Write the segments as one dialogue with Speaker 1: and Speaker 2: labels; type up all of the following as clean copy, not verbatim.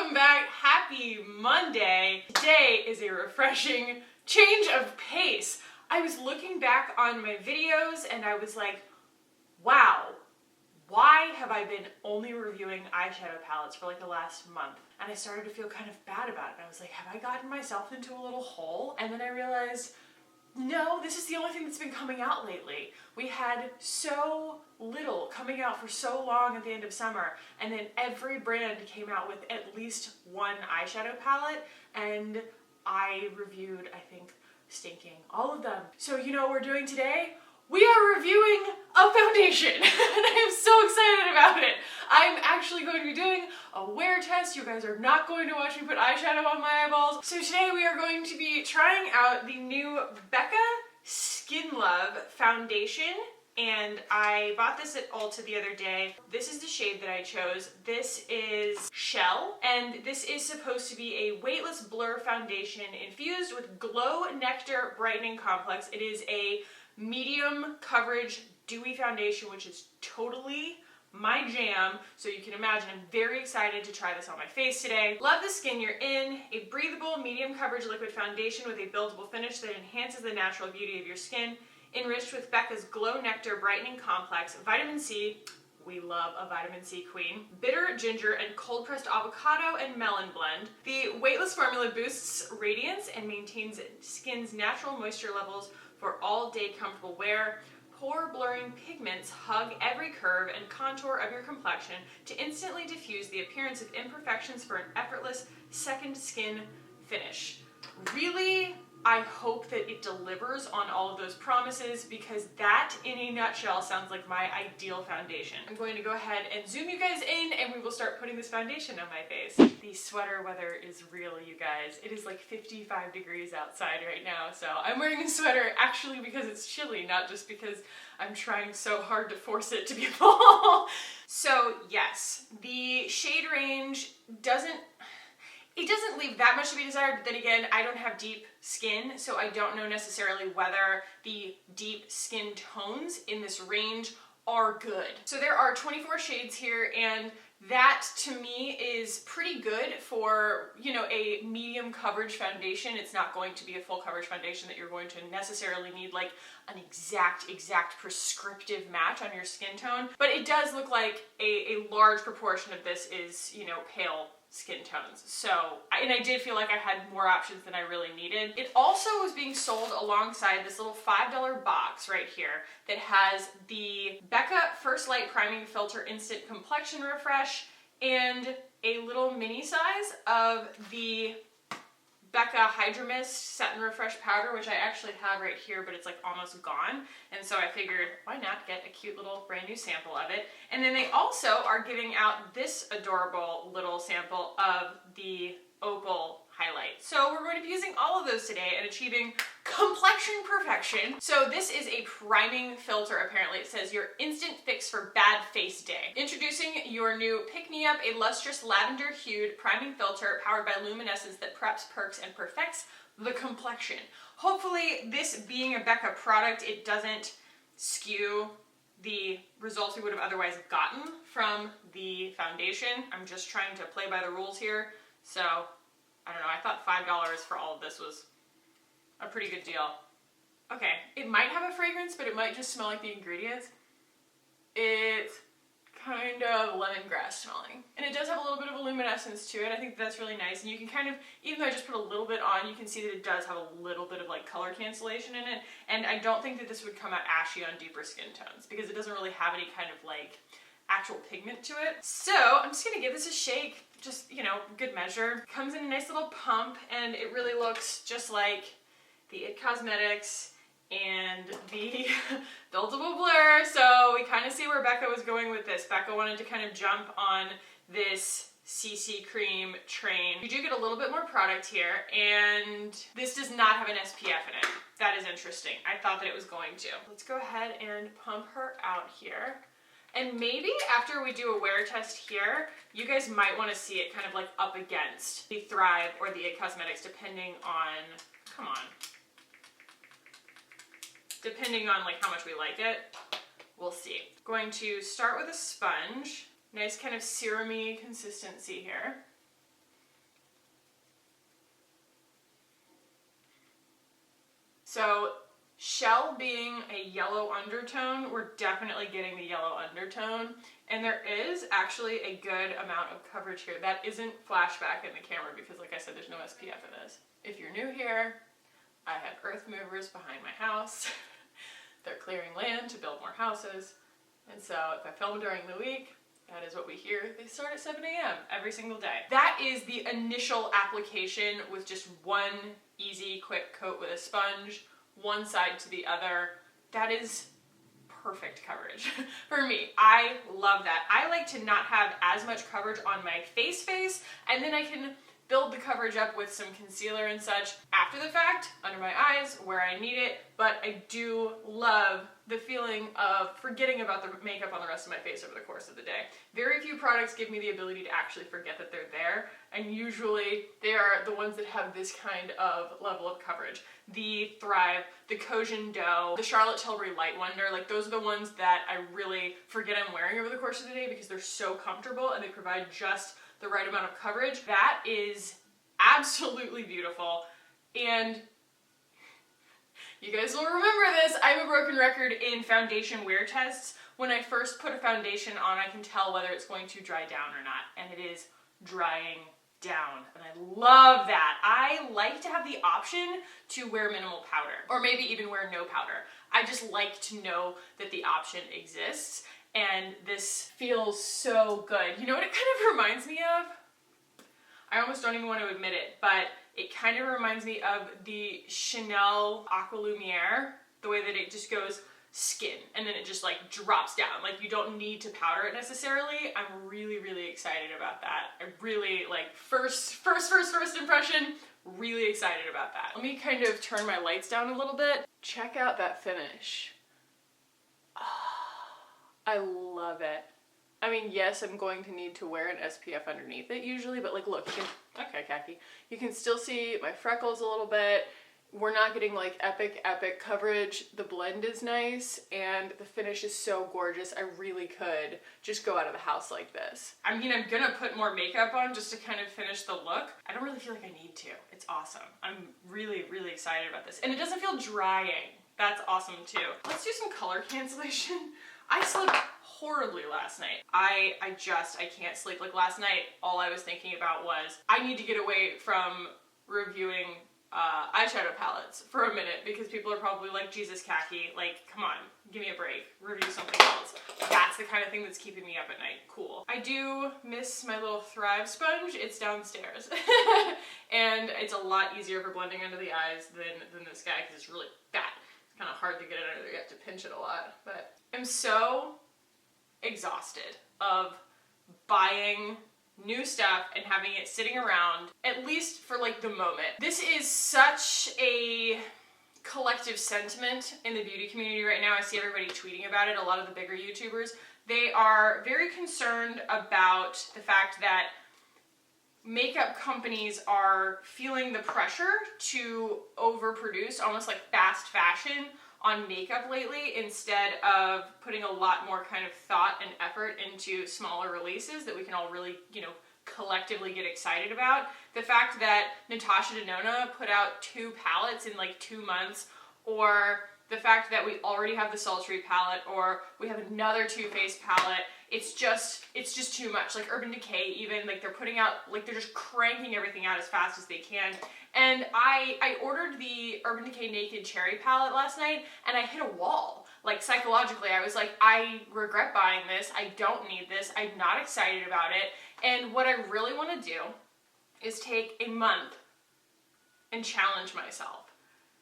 Speaker 1: Welcome back. Happy Monday. Today is a refreshing change of pace. I was looking back on my videos and I was like, wow, why have I been only reviewing eyeshadow palettes for like the last month? And I started to feel kind of bad about it. I was like, have I gotten myself into a little hole? And then I realized, no, this is the only thing that's been coming out lately. We had so little coming out for so long at the end of summer, and then every brand came out with at least one eyeshadow palette, and I reviewed, I think, stinking all of them. So you know what we're doing today? We are reviewing a foundation, and I am so excited about it. I'm actually going to be doing a wear test. You guys are not going to watch me put eyeshadow on my eyeballs. So today we are going to be trying out the new Becca Skin Love foundation, and I bought this at Ulta the other day. This is the shade that I chose. This is Shell, and this is supposed to be a weightless blur foundation infused with Glow Nectar Brightening Complex. It is a medium coverage dewy foundation, which is totally my jam. So you can imagine I'm very excited to try this on my face today. Love the skin you're in. A breathable medium coverage liquid foundation with a buildable finish that enhances the natural beauty of your skin. Enriched with Becca's Glow Nectar Brightening Complex, vitamin C, we love a vitamin C queen, bitter ginger and cold pressed avocado and melon blend. The weightless formula boosts radiance and maintains skin's natural moisture levels for all day comfortable wear. Pore blurring pigments hug every curve and contour of your complexion to instantly diffuse the appearance of imperfections for an effortless second skin finish. Really, I hope that it delivers on all of those promises, because that in a nutshell sounds like my ideal foundation. I'm going to go ahead and zoom you guys in and we will start putting this foundation on my face. The sweater weather is real, you guys. It is like 55 degrees outside right now, so I'm wearing a sweater actually because it's chilly, not just because I'm trying so hard to force it to be full. So yes, the shade range doesn't leave that much to be desired, but then again, I don't have deep skin, so I don't know necessarily whether the deep skin tones in this range are good. So there are 24 shades here, and that to me is pretty good for, you know, a medium coverage foundation. It's not going to be a full coverage foundation that you're going to necessarily need like an exact prescriptive match on your skin tone, but it does look like a large proportion of this is, you know, pale skin tones. So, and I did feel like I had more options than I really needed. It also was being sold alongside this little $5 box right here that has the Becca First Light Priming Filter Instant Complexion Refresh and a little mini size of the Becca Hydra Mist Set and Refresh Powder, which I actually have right here, but it's like almost gone. And so I figured, why not get a cute little brand new sample of it? And then they also are giving out this adorable little sample of the Opal highlight. So we're going to be using all of those today and achieving complexion perfection. So this is a priming filter, apparently. It says your instant fix for bad face day. Introducing your new Pick Me Up, a lustrous lavender hued priming filter powered by luminescence that preps, perks, and perfects the complexion. Hopefully this being a Becca product, it doesn't skew the results we would have otherwise gotten from the foundation. I'm just trying to play by the rules here. So I don't know, I thought $5 for all of this was a pretty good deal. Okay, it might have a fragrance, but it might just smell like the ingredients. It's kind of lemongrass smelling. And it does have a little bit of a luminescence to it. I think that's really nice. And you can kind of, even though I just put a little bit on, you can see that it does have a little bit of like color cancellation in it. And I don't think that this would come out ashy on deeper skin tones because it doesn't really have any kind of like actual pigment to it. So I'm just gonna give this a shake, just, you know, good measure. Comes in a nice little pump, and it really looks just like the It Cosmetics and the Buildable Blur. So we kind of see where Becca was going with this. Becca wanted to kind of jump on this CC cream train. You do get a little bit more product here, and this does not have an SPF in it. That is interesting. I thought that it was going to. Let's go ahead and pump her out here. And maybe after we do a wear test here, you guys might want to see it kind of like up against the Thrive or the It Cosmetics, depending on, come on, depending on like how much we like it. We'll see. Going to start with a sponge. Nice kind of serum-y consistency here. So shell being a yellow undertone, we're definitely getting the yellow undertone. And there is actually a good amount of coverage here. That isn't flashback in the camera because, like I said, there's no SPF in this. If you're new here, I have earth movers behind my house. They're clearing land to build more houses. And so if I film during the week, that is what we hear. They start at 7 a.m. every single day. That is the initial application with just one easy, quick coat with a sponge, one side to the other. That is perfect coverage for me. I love that. I like to not have as much coverage on my face, and then I can build the coverage up with some concealer and such after the fact, under my eyes, where I need it, but I do love the feeling of forgetting about the makeup on the rest of my face over the course of the day. Very few products give me the ability to actually forget that they're there, and usually they are the ones that have this kind of level of coverage. The Thrive, the Kojin Dough, the Charlotte Tilbury Light Wonder, like those are the ones that I really forget I'm wearing over the course of the day because they're so comfortable and they provide just the right amount of coverage. That is absolutely beautiful. And you guys will remember this, I have a broken record in foundation wear tests. When I first put a foundation on, I can tell whether it's going to dry down or not, and it is drying down, and I love that. I like to have the option to wear minimal powder, or maybe even wear no powder. I just like to know that the option exists, and this feels so good. You know what it kind of reminds me of? I almost don't even want to admit it, but it kind of reminds me of the Chanel Aqua Lumiere, the way that it just goes skin and then it just like drops down. Like you don't need to powder it necessarily. I'm really excited about that. I really like first impression, really excited about that. Let me kind of turn my lights down a little bit. Check out that finish. Oh, I love it. I mean, yes, I'm going to need to wear an SPF underneath it usually, but like, look, you can, okay, khaki. You can still see my freckles a little bit. We're not getting like epic coverage. The blend is nice and the finish is so gorgeous. I really could just go out of the house like this. I mean, I'm gonna put more makeup on just to kind of finish the look. I don't really feel like I need to. It's awesome. I'm really excited about this. And it doesn't feel drying. That's awesome too. Let's do some color cancellation. I slept horribly last night. I can't sleep. Like last night, all I was thinking about was I need to get away from reviewing eyeshadow palettes for a minute because people are probably like, Jesus, khaki, like, come on, give me a break, review something else. That's the kind of thing that's keeping me up at night. Cool. I do miss my little Thrive sponge. It's downstairs. And it's a lot easier for blending under the eyes than this guy because it's really fat. It's kind of hard to get it under there. You have to pinch it a lot. But I'm so exhausted of buying new stuff and having it sitting around, at least for like the moment. This is such a collective sentiment in the beauty community right now. I see everybody tweeting about it. A lot of the bigger YouTubers, they are very concerned about the fact that makeup companies are feeling the pressure to overproduce, almost like fast fashion on makeup lately, instead of putting a lot more kind of thought and effort into smaller releases that we can all really, you know, collectively get excited about. The fact that Natasha Denona put out 2 palettes in like 2 months, or the fact that we already have the Sultry palette, or we have another Too Faced palette, it's just too much. Like Urban Decay even, like they're putting out, like they're just cranking everything out as fast as they can. And I ordered the Urban Decay Naked Cherry palette last night and I hit a wall. Like psychologically, I was like, I regret buying this. I don't need this. I'm not excited about it. And what I really want to do is take a month and challenge myself.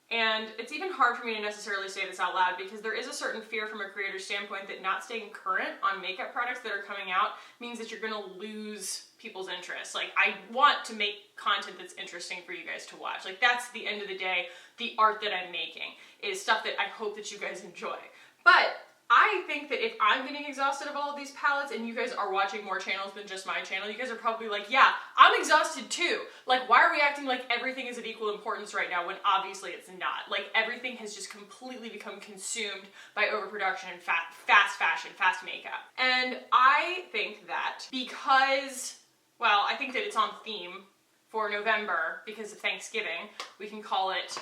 Speaker 1: And it's even hard for me to necessarily say this out loud because there is a certain fear from a creator standpoint that not staying current on makeup products that are coming out means that you're going to lose people's interest. Like, I want to make content that's interesting for you guys to watch. Like, that's the end of the day, the art that I'm making is stuff that I hope that you guys enjoy. But I think that if I'm getting exhausted of all of these palettes and you guys are watching more channels than just my channel, you guys are probably like, yeah, I'm exhausted too. Like, why are we acting like everything is of equal importance right now when obviously it's not? Like, everything has just completely become consumed by overproduction and fast fashion, fast makeup. And I think that because, well, I think that it's on theme for November because of Thanksgiving, we can call it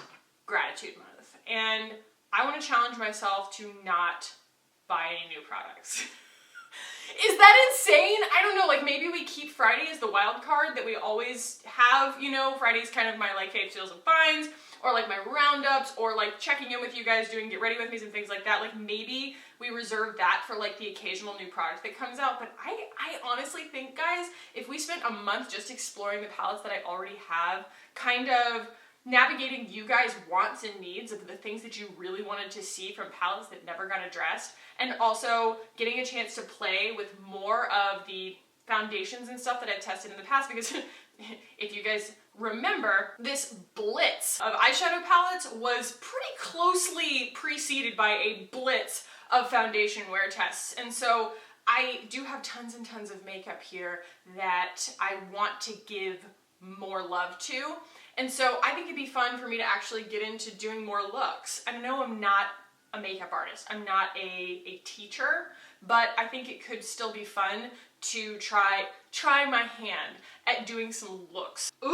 Speaker 1: Gratitude Month. and I want to challenge myself to not buy any new products. Is that insane? I don't know, like maybe we keep Friday as the wild card that we always have, you know, Friday's kind of my like, hey, feels and finds, or like my roundups, or like checking in with you guys, doing get ready with me and things like that. Like maybe we reserve that for like the occasional new product that comes out. But I honestly think, guys, if we spent a month just exploring the palettes that I already have, kind of navigating you guys' wants and needs of the things that you really wanted to see from palettes that never got addressed, and also getting a chance to play with more of the foundations and stuff that I've tested in the past, because if you guys remember, this blitz of eyeshadow palettes was pretty closely preceded by a blitz of foundation wear tests. And so I do have tons and tons of makeup here that I want to give more love to. And so I think it'd be fun for me to actually get into doing more looks. I know I'm not a makeup artist, I'm not a teacher, but I think it could still be fun to try my hand at doing some looks. Ooh,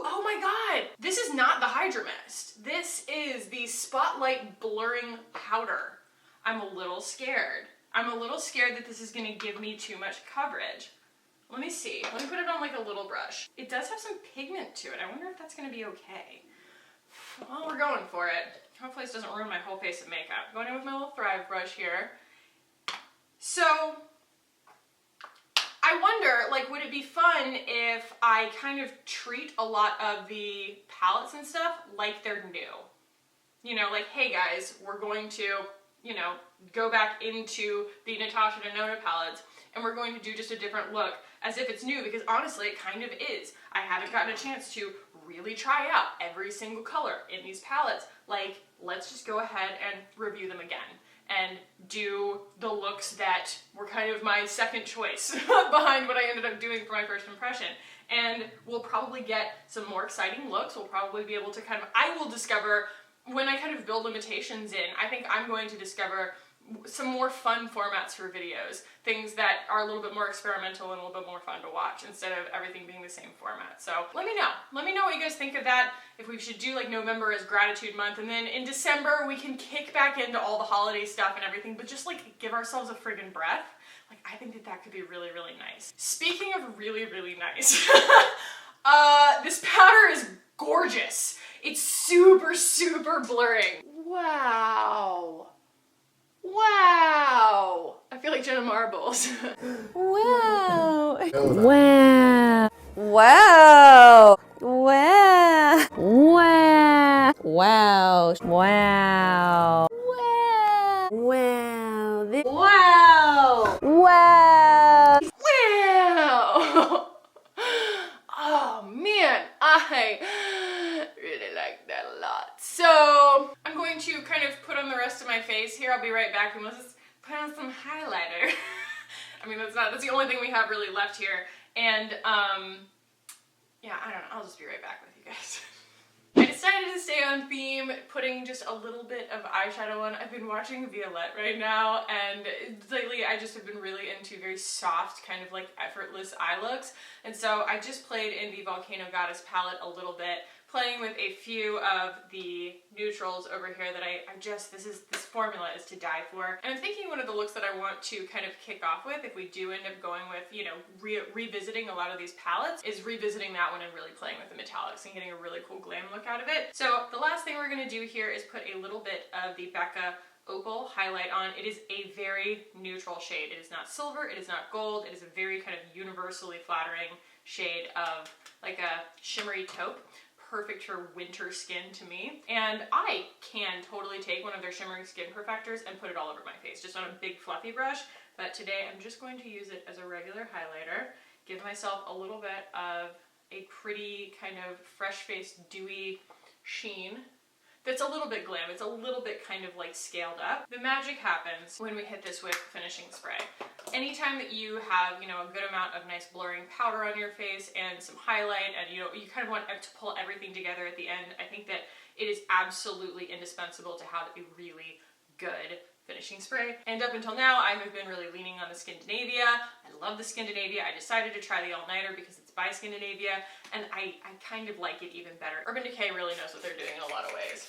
Speaker 1: oh my God. This is not the Hydra Mist. This is the Spotlight Blurring Powder. I'm a little scared. I'm a little scared that this is gonna give me too much coverage. Let me see. Let me put it on like a little brush. It does have some pigment to it. I wonder if that's gonna be okay. Well, we're going for it. Hopefully this doesn't ruin my whole face of makeup. Going in with my little Thrive brush here. So, I wonder, like, would it be fun if I kind of treat a lot of the palettes and stuff like they're new? You know, like, hey guys, we're going to, you know, go back into the Natasha Denona palettes, and we're going to do just a different look as if it's new, because honestly it kind of is. I haven't gotten a chance to really try out every single color in these palettes. Like, let's just go ahead and review them again and do the looks that were kind of my second choice behind what I ended up doing for my first impression. And we'll probably get some more exciting looks. We'll probably be able to kind of, I will discover, when I kind of build limitations in, I think I'm going to discover some more fun formats for videos, things that are a little bit more experimental and a little bit more fun to watch instead of everything being the same format. So let me know what you guys think of that, if we should do like November as gratitude month, and then in December we can kick back into all the holiday stuff and everything, but just like give ourselves a friggin' breath. Like, I think that could be really, really nice. Speaking of really, really nice, this powder is gorgeous. It's super, super blurring. Wow. Wow! I feel like Jenna Marbles.
Speaker 2: Wow! Wow! Wow! Wow! Wow! Wow! Wow! Wow! Wow!
Speaker 1: Wow!
Speaker 2: Wow!
Speaker 1: Wow! Oh man, I really like that a lot. So I'm going to kind of put on the rest of my face here. I'll be right back, and let's just put on some highlighter. I mean, that's the only thing we have really left here. And yeah, I don't know, I'll just be right back with you guys. I decided to stay on theme, putting just a little bit of eyeshadow on. I've been watching Violette right now, and lately I just have been really into very soft, kind of like effortless eye looks. And so I just played in the Volcano Goddess palette a little bit, playing with a few of the neutrals over here that this formula is to die for. And I'm thinking one of the looks that I want to kind of kick off with, if we do end up going with, you know, revisiting a lot of these palettes, is revisiting that one and really playing with the metallics and getting a really cool glam look out of it. So the last thing we're gonna do here is put a little bit of the Becca Opal highlight on. It is a very neutral shade. It is not silver, it is not gold, it is a very kind of universally flattering shade of like a shimmery taupe. Perfect for winter skin to me. And I can totally take one of their shimmering skin perfectors and put it all over my face, just on a big fluffy brush. But today I'm just going to use it as a regular highlighter, give myself a little bit of a pretty kind of fresh-faced dewy sheen that's a little bit glam. It's a little bit kind of like scaled up. The magic happens when we hit this with finishing spray. Anytime that you have, you know, a good amount of nice blurring powder on your face and some highlight, and you know, you kind of want to pull everything together at the end, I think that it is absolutely indispensable to have a really good finishing spray. And up until now, I have been really leaning on the Skindinavia. I love the Skindinavia. I decided to try the All-Nighter because it's by Skindinavia, and I kind of like it even better. Urban Decay really knows what they're doing in a lot of ways.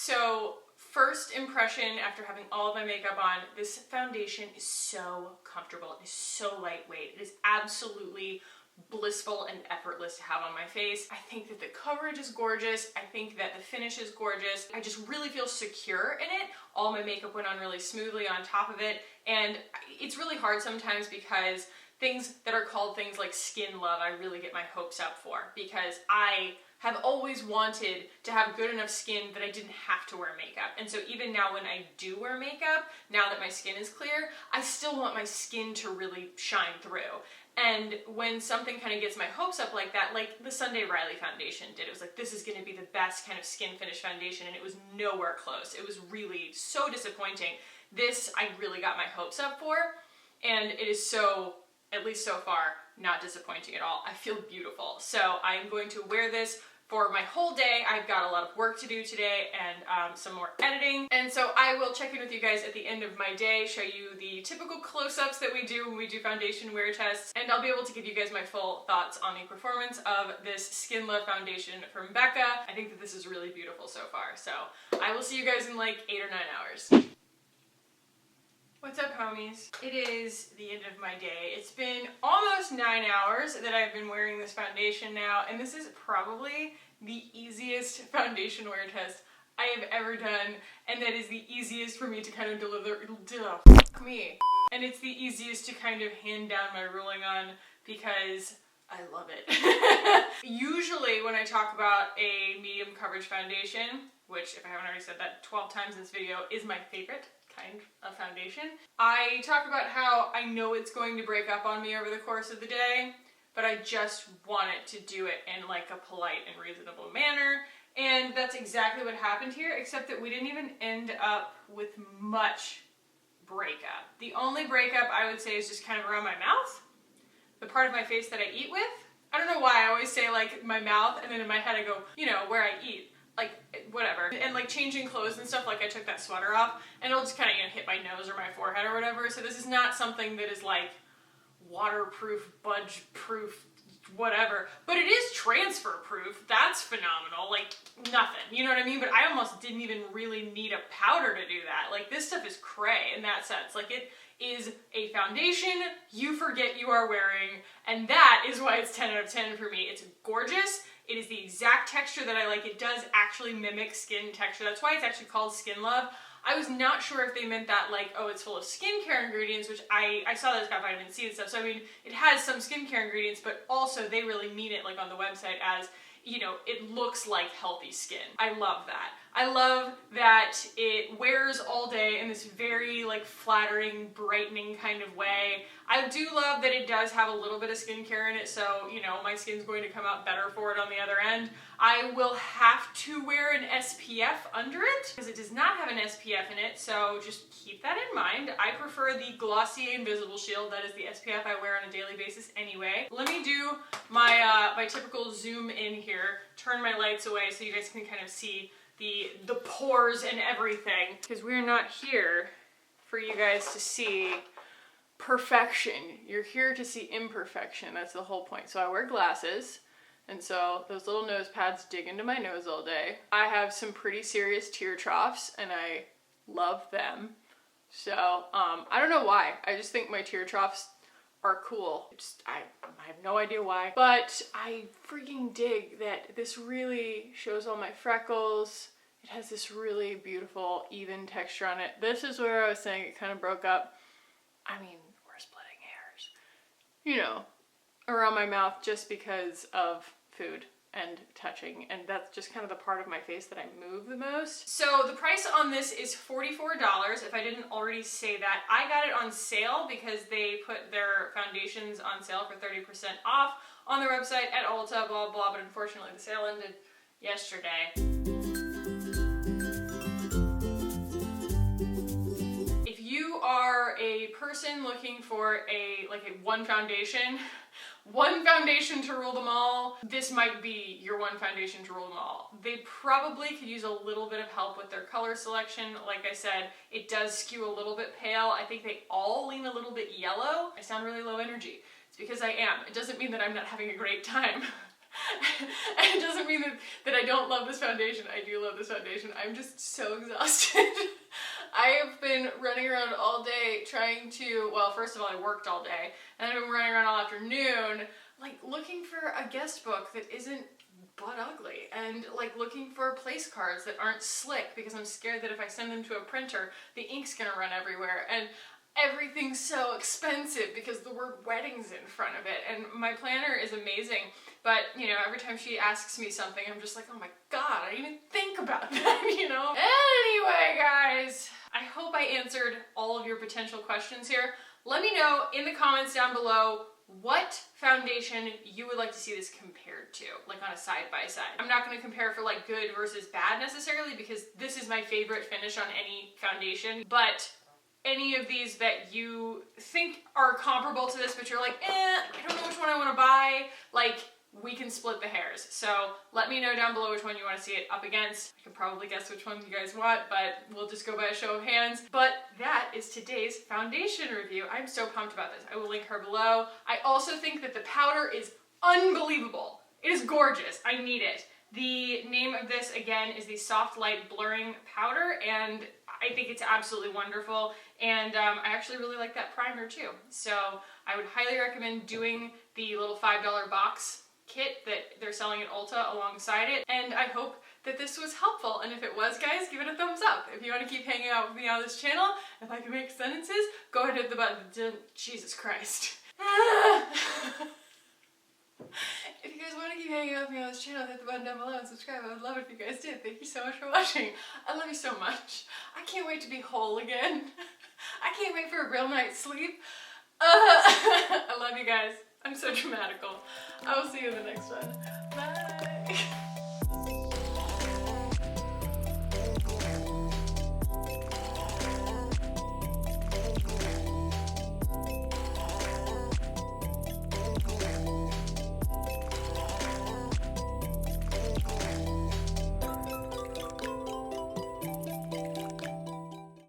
Speaker 1: So first impression after having all of my makeup on, this foundation is so comfortable. It is so lightweight. It is absolutely blissful and effortless to have on my face. I think that the coverage is gorgeous. I think that the finish is gorgeous. I just really feel secure in it. All my makeup went on really smoothly on top of it. And it's really hard sometimes because things that are called things like skin love, I really get my hopes up for, because I have always wanted to have good enough skin that I didn't have to wear makeup. And so even now when I do wear makeup, now that my skin is clear, I still want my skin to really shine through. And when something kind of gets my hopes up like that, like the Sunday Riley foundation did, it was like, this is gonna be the best kind of skin finish foundation, and it was nowhere close. It was really so disappointing. This, I really got my hopes up for, and it is so, at least so far, not disappointing at all. I feel beautiful. So I'm going to wear this for my whole day. I've got a lot of work to do today and some more editing. And so I will check in with you guys at the end of my day, show you the typical close-ups that we do when we do foundation wear tests, and I'll be able to give you guys my full thoughts on the performance of this Skin Love foundation from Becca. I think that this is really beautiful so far. So I will see you guys in like 8 or 9 hours. What's up, homies? It is the end of my day. It's been almost 9 hours that I've been wearing this foundation now, and this is probably the easiest foundation wear test I have ever done, and that is the easiest for me to kind of fuck me. And it's the easiest to kind of hand down my ruling on because I love it. Usually when I talk about a medium coverage foundation, which if I haven't already said that 12 times in this video, is my favorite kind of foundation, I talk about how I know it's going to break up on me over the course of the day, but I just want it to do it in like a polite and reasonable manner. And that's exactly what happened here, except that we didn't even end up with much breakup. The only breakup I would say is just kind of around my mouth, the part of my face that I eat with. I don't know why I always say like my mouth, and then in my head I go, you know, where I eat. Like, whatever. And like changing clothes and stuff, like I took that sweater off and it'll just kind of, you know, hit my nose or my forehead or whatever. So this is not something that is like waterproof, budge proof, whatever. But it is transfer proof. That's phenomenal. Like nothing, you know what I mean? But I almost didn't even really need a powder to do that. Like this stuff is cray in that sense. Like it is a foundation you forget you are wearing, and that is why it's 10 out of 10 for me. It's gorgeous. It is the exact texture that I like. It does actually mimic skin texture. That's why it's actually called Skin Love. I was not sure if they meant that like, oh, it's full of skincare ingredients, which I saw that it's got vitamin C and stuff. So I mean, it has some skincare ingredients, but also they really mean it like on the website as, you know, it looks like healthy skin. I love that. I love that it wears all day in this very like flattering, brightening kind of way. I do love that it does have a little bit of skincare in it, so, you know, my skin's going to come out better for it on the other end. I will have to wear an SPF under it because it does not have an SPF in it, so just keep that in mind. I prefer the Glossier Invisible Shield. That is the SPF I wear on a daily basis anyway. Let me do my, my typical zoom in here, turn my lights away so you guys can kind of see the pores and everything, because we're not here for you guys to see perfection. You're here to see imperfection. That's the whole point. So I wear glasses, and so those little nose pads dig into my nose all day. I have some pretty serious tear troughs, and I love them. So I don't know why. I just think my tear troughs are cool. I have no idea why, but I freaking dig that this really shows all my freckles. It has this really beautiful, even texture on it. This is where I was saying it kind of broke up. I mean, we're splitting hairs, you know, around my mouth just because of food and touching, and that's just kind of the part of my face that I move the most. So the price on this is $44. If I didn't already say that, I got it on sale because they put their foundations on sale for 30% off on their website at Ulta, blah, blah, but unfortunately the sale ended yesterday. If you are a person looking for one foundation to rule them all, this might be your one foundation to rule them all. They probably could use a little bit of help with their color selection. Like I said, it does skew a little bit pale. I think they all lean a little bit yellow. I sound really low energy. It's because I am. It doesn't mean that I'm not having a great time. And it doesn't mean that I don't love this foundation. I do love this foundation. I'm just so exhausted. I have been running around all day trying to, well, first of all, I worked all day, and then I've been running around all afternoon, like looking for a guest book that isn't butt ugly, and like looking for place cards that aren't slick, because I'm scared that if I send them to a printer, the ink's gonna run everywhere, and everything's so expensive because the word wedding's in front of it. And my planner is amazing, but you know, every time she asks me something, I'm just like, oh my god, I didn't even think about that, you know? Anyway, guys, I hope I answered all of your potential questions here. Let me know in the comments down below what foundation you would like to see this compared to, like on a side-by-side. I'm not going to compare for like good versus bad necessarily, because this is my favorite finish on any foundation, but any of these that you think are comparable to this, but you're like, I don't know which one I want to buy, like, we can split the hairs. So let me know down below which one you want to see it up against. I can probably guess which one you guys want, but we'll just go by a show of hands. But that is today's foundation review. I'm so pumped about this. I will link her below. I also think that the powder is unbelievable. It is gorgeous. I need it. The name of this, again, is the Soft Light Blurring Powder, and I think it's absolutely wonderful. And I actually really like that primer too. So I would highly recommend doing the little $5 box kit that they're selling at Ulta alongside it. And I hope that this was helpful. And if it was, guys, give it a thumbs up. If you want to keep hanging out with me on this channel, if I can make sentences, go ahead and hit the button. Jesus Christ. If you guys want to keep hanging out with me on this channel, hit the button down below and subscribe. I would love it if you guys did. Thank you so much for watching. I love you so much. I can't wait to be whole again. I can't wait for a real night's sleep. I love you guys. I'm so dramatical. I will see you in the next one. Bye.